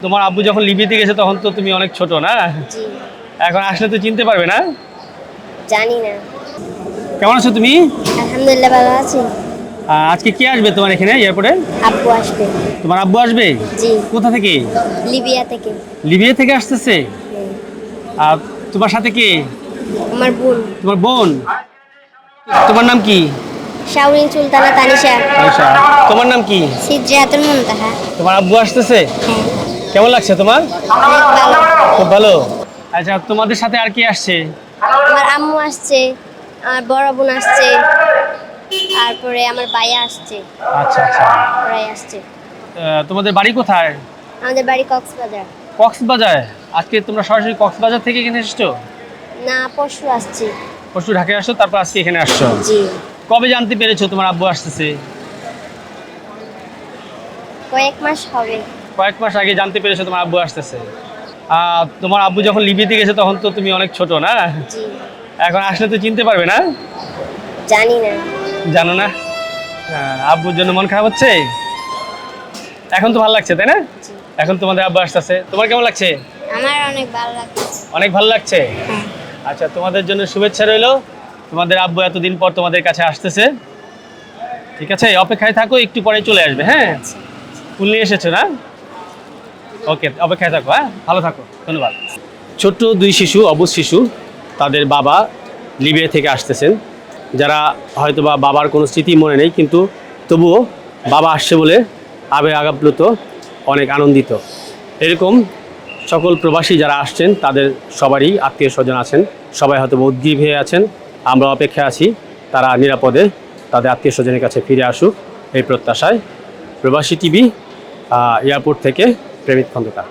তোমার আব্বু যখন লিবিয়াতে গেছে তখন তো তুমি অনেক ছোট না? জি। এখন আসলে তো চিনতে পারবে না? জানি না। কেমন আছো তুমি? আলহামদুলিল্লাহ ভালো আছি। আজকে কে আসবে তোমার এখানে এয়ারপোর্টে? আব্বু আসবে। তোমার আব্বু আসবে? জি। কোথা থেকে? লিবিয়া থেকে। লিবিয়া থেকে আসতেছে? হুম। আর তোমার সাথে কে? আমার বোন তোমার বোন? তোমার নাম কি? শাওরিন সুলতানা তানিশা। আয়শা। তোমার নাম কি? সিদরাতুল মুনতাহা। তোমার আব্বু আসতেছে? হ্যাঁ। কেমন লাগছে তোমার? অনেক ভালো। খুব ভালো। আচ্ছা, তোমাদের সাথে আর কে আসছে? আমার আম্মু আসছে, আমার বড় বোন আসছে, তারপরে আমার ভাইয়া আসছে, আচ্ছা আচ্ছা। ওরাই আসছে। তোমাদের বাড়ি কোথায়? আমাদের বাড়ি কক্সবাজার। কক্সবাজার। আজকে তোমরা সরাসরি কক্সবাজার থেকে এখানে এসছো? না, পরশু আসছি। পরশু ঢাকায় আসছো, তারপর আজকে এখানে আসছো। জি। কবে জানতে পেরেছো তোমার আব্বু আসতেছে? কয়েক মাস হবে। কয়েক মাস আগে জানতে পেরেছো তোমার আব্বু আসতেছে। তোমার আব্বু যখন লিবিয়াতে গেছে তখন তো তুমি অনেক ছোট না? জি। এখন আসলে তো চিনতে পারবে না? জানি না। জানো না? আব্বুর জন্য মন খারাপ হচ্ছে? এখন তো ভালো লাগছে তাই না? জি। এখন তোমাদের আব্বু আসতেছে, তোমার কেমন লাগছে? আমার অনেক ভালো লাগছে। অনেক ভালো লাগছে। হ্যাঁ। আচ্ছা, তোমাদের জন্য শুভেচ্ছা রইলো। তোমাদের আব্বু এতদিন পর তোমাদের কাছে আসতেছে। ঠিক আছে, অপেক্ষায় থাকো, একটু পরে চলে আসবে। হ্যাঁ, ফুল নিয়ে এসেছো না? ওকে, অপেক্ষায় থাকো। হ্যাঁ, ভালো থাকো, ধন্যবাদ। ছোট্ট দুই শিশু, অবুঝ শিশু, তাদের বাবা লিবিয়া থেকে আসতেছেন, যারা হয়তো বা বাবার কোনো স্মৃতি মনে নেই, কিন্তু তবুও বাবা আসছে বলে আবেগ আপ্লুত, অনেক আনন্দিত। এরকম সকল প্রবাসী যারা আসছেন তাদের সবারই আত্মীয় স্বজন আছেন, সবাই হয়তো উদ্গ্রীব হয়ে আছেন। আমরা অপেক্ষায় আছি তারা নিরাপদে তাদের আত্মীয় স্বজনের কাছে ফিরে আসুক, এই প্রত্যাশায়। প্রবাসী টিভি, এয়ারপোর্ট থেকে প্রেমিক খন্দকার।